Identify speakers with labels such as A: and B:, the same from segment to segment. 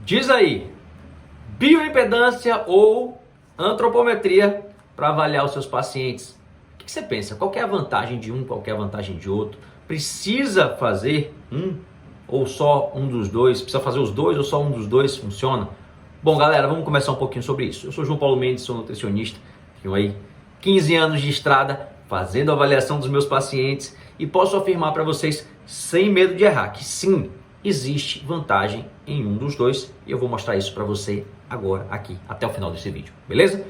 A: Diz aí, bioimpedância ou antropometria para avaliar os seus pacientes? O que você pensa? Qual que é a vantagem de um, qual que é a vantagem de outro? Precisa fazer um ou só um dos dois? Precisa fazer os dois ou só um dos dois funciona? Bom, galera, vamos começar um pouquinho sobre isso. Eu sou João Paulo Mendes, sou nutricionista, tenho aí 15 anos de estrada fazendo avaliação dos meus pacientes e posso afirmar para vocês, sem medo de errar, que sim, existe vantagem em um dos dois e eu vou mostrar isso para você agora, aqui, até o final desse vídeo, beleza?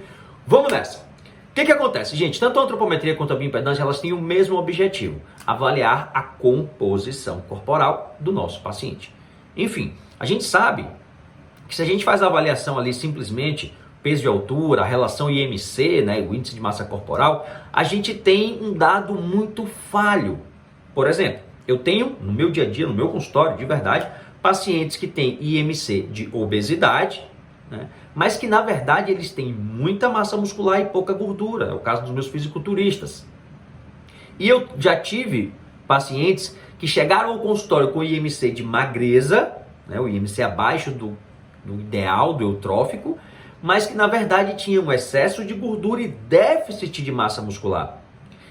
A: Vamos nessa! O que acontece, gente? Tanto a antropometria quanto a bioimpedância, elas têm o mesmo objetivo, avaliar a composição corporal do nosso paciente. Enfim, a gente sabe que se a gente faz a avaliação ali simplesmente peso e altura, a relação IMC, né, o índice de massa corporal, a gente tem um dado muito falho. Por exemplo, eu tenho no meu dia a dia, no meu consultório, de verdade, pacientes que têm IMC de obesidade, né, mas que na verdade eles têm muita massa muscular e pouca gordura. É o caso dos meus fisiculturistas. E eu já tive pacientes que chegaram ao consultório com IMC de magreza, né, o IMC abaixo do ideal, do eutrófico, mas que na verdade tinham excesso de gordura e déficit de massa muscular.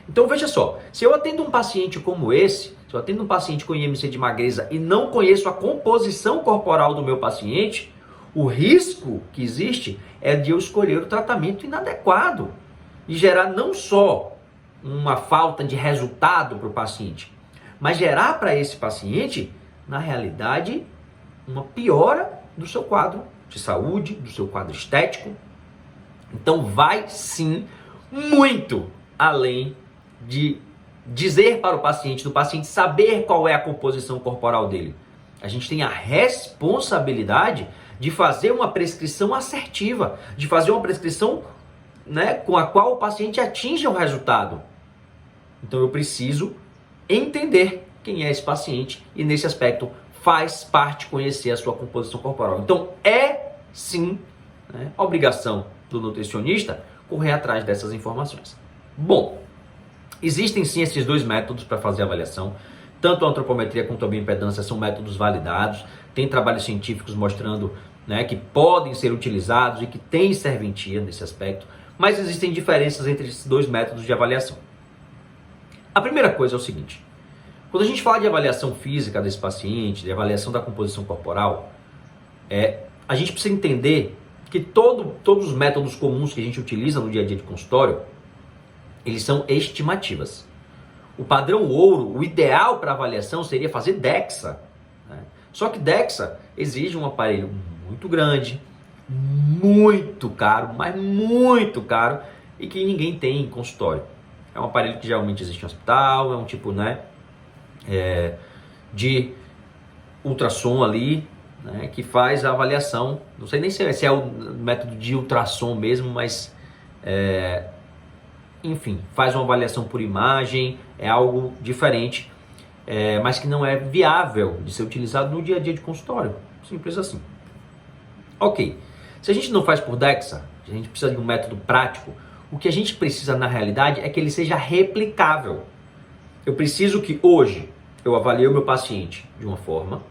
A: Então veja só, se eu atendo um paciente como esse, se eu atendo um paciente com IMC de magreza e não conheço a composição corporal do meu paciente, o risco que existe é de eu escolher o tratamento inadequado e gerar não só uma falta de resultado para o paciente, mas gerar para esse paciente, na realidade, uma piora do seu quadro de saúde, do seu quadro estético. Então vai sim muito além de dizer para o paciente, do paciente saber qual é a composição corporal dele. A gente tem a responsabilidade de fazer uma prescrição assertiva, de fazer uma prescrição, né, com a qual o paciente atinja o resultado. Então eu preciso entender quem é esse paciente e nesse aspecto faz parte conhecer a sua composição corporal. Então é sim, né, obrigação do nutricionista correr atrás dessas informações. Bom, existem sim esses dois métodos para fazer a avaliação. Tanto a antropometria quanto a bioimpedância são métodos validados. Tem trabalhos científicos mostrando, né, que podem ser utilizados e que tem serventia nesse aspecto. Mas existem diferenças entre esses dois métodos de avaliação. A primeira coisa é o seguinte. Quando a gente fala de avaliação física desse paciente, de avaliação da composição corporal, a gente precisa entender que todos os métodos comuns que a gente utiliza no dia a dia de consultório, eles são estimativas. O padrão ouro, o ideal para avaliação seria fazer DEXA, né? Só que DEXA exige um aparelho muito grande, muito caro, mas muito caro, e que ninguém tem em consultório. É um aparelho que geralmente existe em hospital, é um tipo, né, de ultrassom ali, né, que faz a avaliação. Não sei nem se é o método de ultrassom mesmo, mas enfim, faz uma avaliação por imagem, é algo diferente, mas que não é viável de ser utilizado no dia a dia de consultório. Simples assim. Ok, se a gente não faz por DEXA, a gente precisa de um método prático, o que a gente precisa na realidade é que ele seja replicável. Eu preciso que hoje eu avalie o meu paciente de uma forma.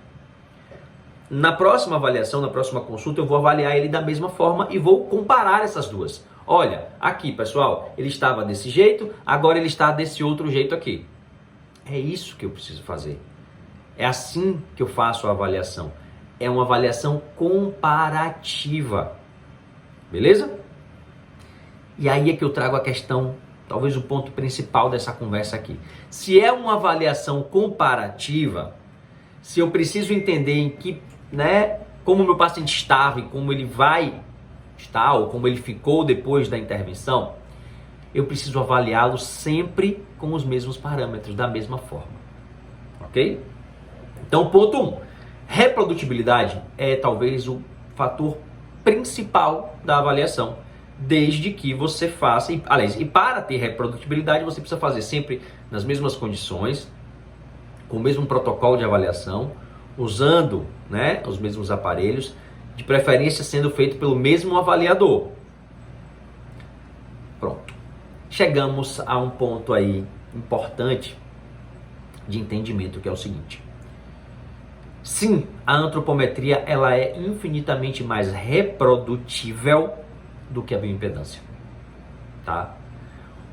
A: Na próxima avaliação, na próxima consulta, eu vou avaliar ele da mesma forma e vou comparar essas duas. Olha, aqui pessoal, ele estava desse jeito, agora ele está desse outro jeito aqui. É isso que eu preciso fazer. É assim que eu faço a avaliação. É uma avaliação comparativa. Beleza? E aí é que eu trago a questão, talvez o ponto principal dessa conversa aqui. Se é uma avaliação comparativa, se eu preciso entender em que, né, como o meu paciente estava e como ele vai estar ou como ele ficou depois da intervenção, eu preciso avaliá-lo sempre com os mesmos parâmetros, da mesma forma. Ok? Então, ponto 1. Reprodutibilidade é talvez o fator principal da avaliação. Desde que você faça, e para ter reprodutibilidade você precisa fazer sempre nas mesmas condições, com o mesmo protocolo de avaliação, usando, né, os mesmos aparelhos, de preferência sendo feito pelo mesmo avaliador. Pronto. Chegamos a um ponto aí importante de entendimento, que é o seguinte. Sim, a antropometria ela é infinitamente mais reprodutível do que a bioimpedância, tá?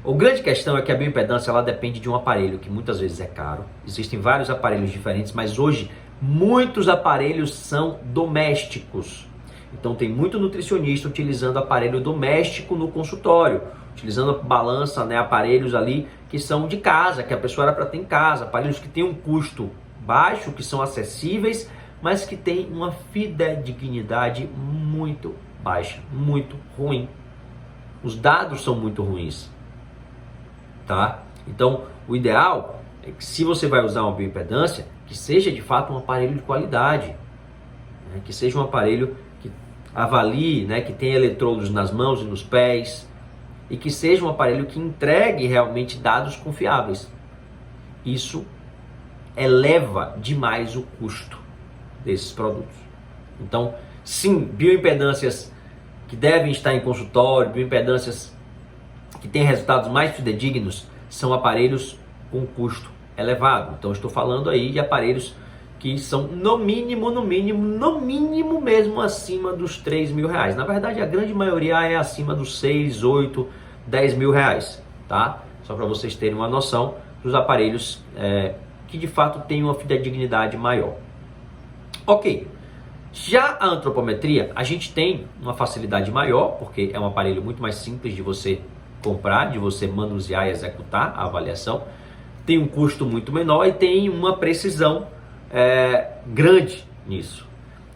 A: A grande questão é que a bioimpedância ela depende de um aparelho que muitas vezes é caro. Existem vários aparelhos diferentes, mas hoje muitos aparelhos são domésticos. Então tem muito nutricionista utilizando aparelho doméstico no consultório, utilizando balança, né, aparelhos ali que são de casa, que a pessoa era para ter em casa, aparelhos que têm um custo baixo, que são acessíveis, mas que têm uma fidedignidade muito baixa, muito ruim. Os dados são muito ruins, tá? Então, o ideal é que se você vai usar uma bioimpedância, que seja de fato um aparelho de qualidade, né? Que seja um aparelho que avalie, né? Que tenha eletrodos nas mãos e nos pés, e que seja um aparelho que entregue realmente dados confiáveis. Isso eleva demais o custo desses produtos. Então, sim, bioimpedâncias que devem estar em consultório, bioimpedâncias que têm resultados mais fidedignos, são aparelhos com custo elevado. Então, estou falando aí de aparelhos que são no mínimo mesmo acima dos 3 mil reais. Na verdade, a grande maioria é acima dos 6, 8, 10 mil reais, tá? Só para vocês terem uma noção dos aparelhos que de fato têm uma fidedignidade maior. Ok, já a antropometria, a gente tem uma facilidade maior, porque é um aparelho muito mais simples de você comprar, de você manusear e executar a avaliação, tem um custo muito menor e tem uma precisão grande nisso.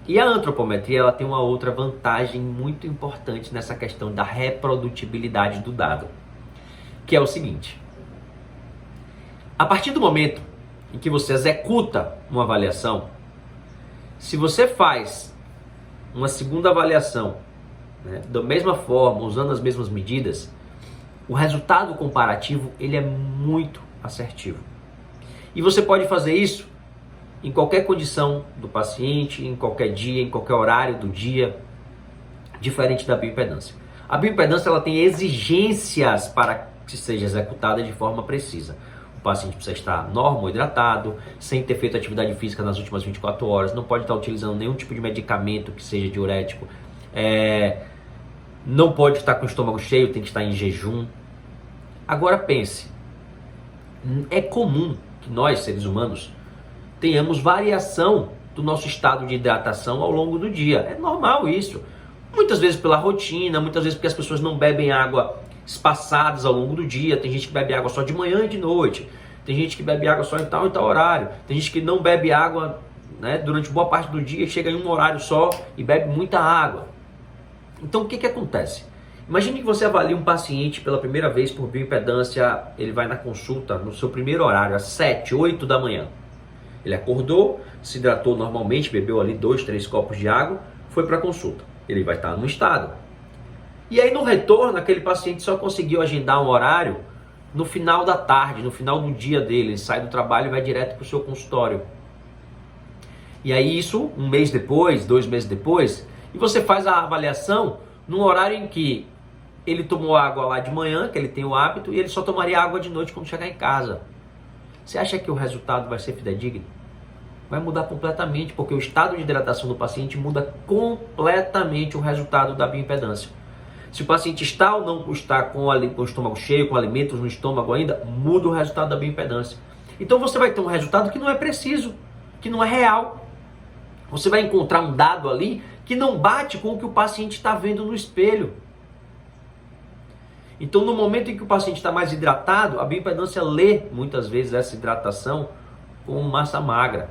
A: E a antropometria ela tem uma outra vantagem muito importante nessa questão da reprodutibilidade do dado, que é o seguinte: a partir do momento em que você executa uma avaliação, se você faz uma segunda avaliação, né, da mesma forma, usando as mesmas medidas, o resultado comparativo ele é muito assertivo. E você pode fazer isso em qualquer condição do paciente, em qualquer dia, em qualquer horário do dia, diferente da bioimpedância. A bioimpedância ela tem exigências para que seja executada de forma precisa. O paciente precisa estar normo-hidratado, sem ter feito atividade física nas últimas 24 horas, não pode estar utilizando nenhum tipo de medicamento que seja diurético, não pode estar com o estômago cheio, tem que estar em jejum. Agora pense, é comum que nós, seres humanos, tenhamos variação do nosso estado de hidratação ao longo do dia. É normal isso. Muitas vezes pela rotina, muitas vezes porque as pessoas não bebem água espaçadas ao longo do dia. Tem gente que bebe água só de manhã e de noite. Tem gente que bebe água só em tal e tal horário. Tem gente que não bebe água, né, durante boa parte do dia, chega em um horário só e bebe muita água. Então o que acontece? Imagine que você avalie um paciente pela primeira vez por bioimpedância, ele vai na consulta no seu primeiro horário, às 7, 8 da manhã. Ele acordou, se hidratou normalmente, bebeu ali 2, 3 copos de água, foi para a consulta. Ele vai estar no estado. E aí no retorno, aquele paciente só conseguiu agendar um horário no final da tarde, no final do dia dele. Ele sai do trabalho e vai direto para o seu consultório. E aí isso, um mês depois, 2 meses depois, e você faz a avaliação num horário em que ele tomou água lá de manhã, que ele tem o hábito, e ele só tomaria água de noite quando chegar em casa. Você acha que o resultado vai ser fidedigno? Vai mudar completamente, porque o estado de hidratação do paciente muda completamente o resultado da bioimpedância. Se o paciente está ou não está com o estômago cheio, com alimentos no estômago ainda, muda o resultado da bioimpedância. Então você vai ter um resultado que não é preciso, que não é real. Você vai encontrar um dado ali que não bate com o que o paciente está vendo no espelho. Então, no momento em que o paciente está mais hidratado, a bioimpedância lê muitas vezes essa hidratação como massa magra.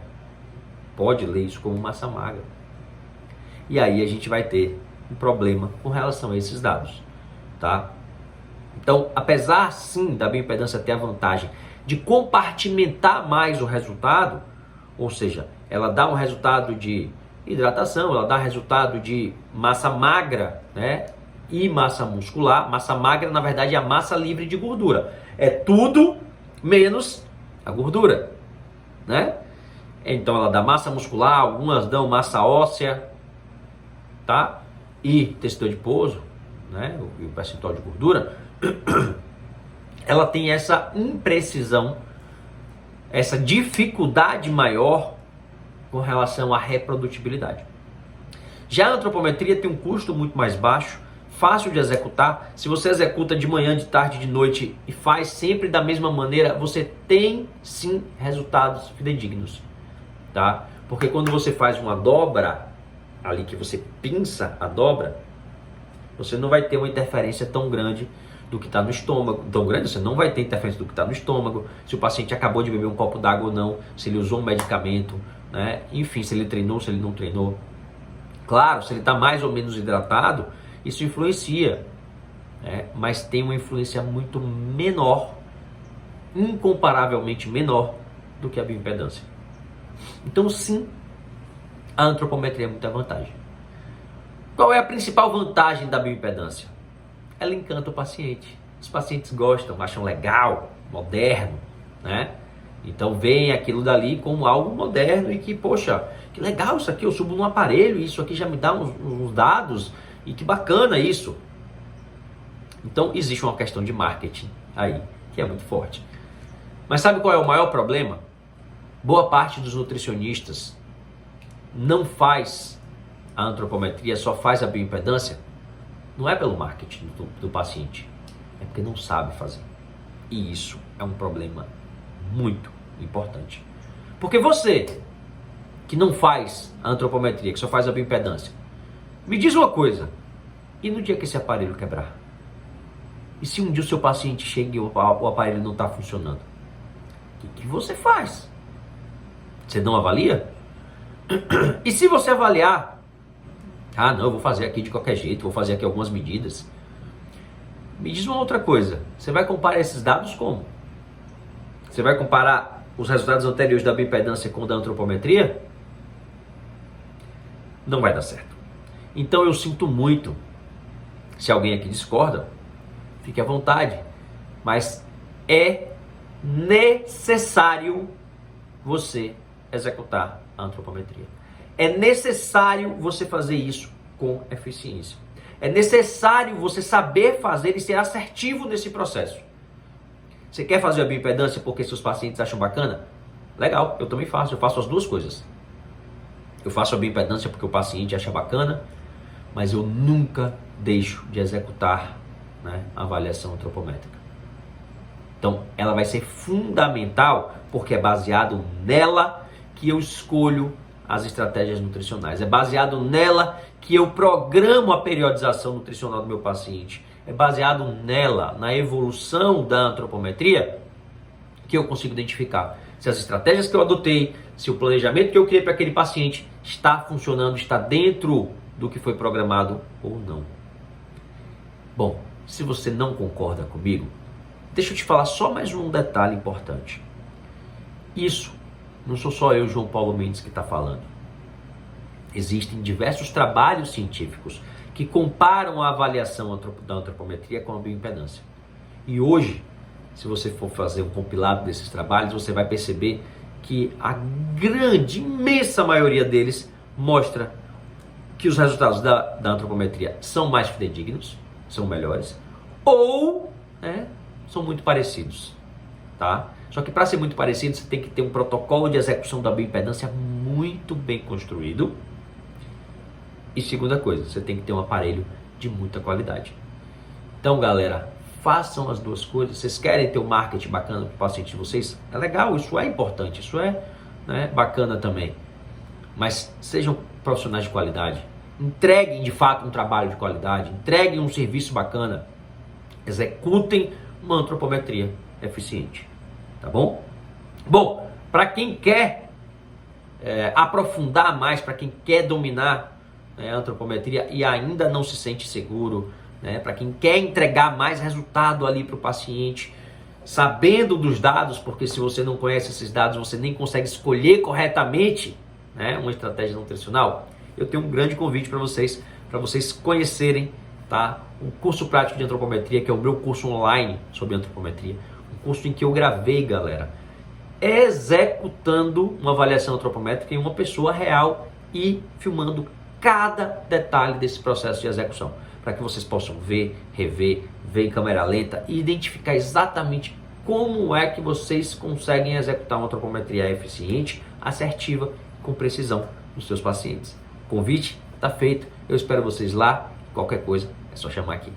A: Pode ler isso como massa magra. E aí a gente vai ter um problema com relação a esses dados, tá? Então, apesar sim da bioimpedância ter a vantagem de compartimentar mais o resultado, ou seja, ela dá um resultado de hidratação, ela dá resultado de massa magra, né? E massa muscular. Massa magra, na verdade, é a massa livre de gordura. É tudo menos a gordura, né? Então ela dá massa muscular, algumas dão massa óssea, tá? E tecido adiposo, né? E o percentual de gordura. Ela tem essa imprecisão, essa dificuldade maior com relação à reprodutibilidade. Já a antropometria tem um custo muito mais baixo, fácil de executar. Se você executa de manhã, de tarde, de noite e faz sempre da mesma maneira, você tem sim resultados fidedignos, tá? Porque quando você faz uma dobra, ali que você pinça a dobra, você não vai ter uma interferência tão grande do que está no estômago. Tão grande, você não vai ter interferência do que está no estômago, se o paciente acabou de beber um copo d'água ou não, se ele usou um medicamento, né? Enfim, se ele treinou, se ele não treinou. Claro, se ele está mais ou menos hidratado, isso influencia, né? Mas tem uma influência muito menor, incomparavelmente menor do que a bioimpedância. Então sim, a antropometria é muita vantagem. Qual é a principal vantagem da bioimpedância? Ela encanta o paciente. Os pacientes gostam, acham legal, moderno, né? Então veem aquilo dali como algo moderno e que, poxa, que legal isso aqui, eu subo num aparelho e isso aqui já me dá uns dados e que bacana isso. Então existe uma questão de marketing aí, que é muito forte. Mas sabe qual é o maior problema? Boa parte dos nutricionistas não faz a antropometria, só faz a bioimpedância. Não é pelo marketing do paciente, é porque não sabe fazer. E isso é um problema muito importante. Porque você que não faz a antropometria, que só faz a bioimpedância, me diz uma coisa, e no dia que esse aparelho quebrar? E se um dia o seu paciente chega e o aparelho não está funcionando? O que você faz? Você não avalia? E se você avaliar, não, eu vou fazer aqui de qualquer jeito, vou fazer aqui algumas medidas. Me diz uma outra coisa, você vai comparar esses dados como? Você vai comparar os resultados anteriores da bioimpedância com o da antropometria? Não vai dar certo. Então eu sinto muito, se alguém aqui discorda, fique à vontade, mas é necessário você executar a antropometria. É necessário você fazer isso com eficiência. É necessário você saber fazer e ser assertivo nesse processo. Você quer fazer a bioimpedância porque seus pacientes acham bacana? Legal, eu também faço. Eu faço as duas coisas. Eu faço a bioimpedância porque o paciente acha bacana, mas eu nunca deixo de executar, né, a avaliação antropométrica. Então, ela vai ser fundamental porque é baseado nela que eu escolho as estratégias nutricionais. É baseado nela que eu programo a periodização nutricional do meu paciente. É baseado nela, na evolução da antropometria, que eu consigo identificar se as estratégias que eu adotei, se o planejamento que eu criei para aquele paciente está funcionando, está dentro do que foi programado ou não. Bom, se você não concorda comigo, deixa eu te falar só mais um detalhe importante. Isso não sou só eu, João Paulo Mendes, que está falando. Existem diversos trabalhos científicos que comparam a avaliação da antropometria com a bioimpedância. E hoje, se você for fazer um compilado desses trabalhos, você vai perceber que a grande, imensa maioria deles mostra que os resultados da antropometria são mais fidedignos, são melhores, ou são muito parecidos, tá? Só que para ser muito parecido, você tem que ter um protocolo de execução da bioimpedância muito bem construído. E segunda coisa, você tem que ter um aparelho de muita qualidade. Então, galera, façam as duas coisas. Vocês querem ter um marketing bacana para o paciente de vocês? É legal, isso é importante, isso é, bacana também. Mas sejam profissionais de qualidade. Entreguem de fato um trabalho de qualidade. Entreguem um serviço bacana. Executem uma antropometria eficiente. Tá bom? Bom, para quem quer aprofundar mais, para quem quer dominar a antropometria e ainda não se sente seguro, para quem quer entregar mais resultado ali para o paciente, sabendo dos dados, porque se você não conhece esses dados, você nem consegue escolher corretamente, uma estratégia nutricional, eu tenho um grande convite para vocês conhecerem, tá? Um curso prático de antropometria, que é o meu curso online sobre antropometria, um curso em que eu gravei, galera, executando uma avaliação antropométrica em uma pessoa real e filmando cada detalhe desse processo de execução, para que vocês possam ver, rever, ver em câmera lenta e identificar exatamente como é que vocês conseguem executar uma antropometria eficiente, assertiva com precisão nos seus pacientes. O convite está feito, eu espero vocês lá, qualquer coisa é só chamar aqui.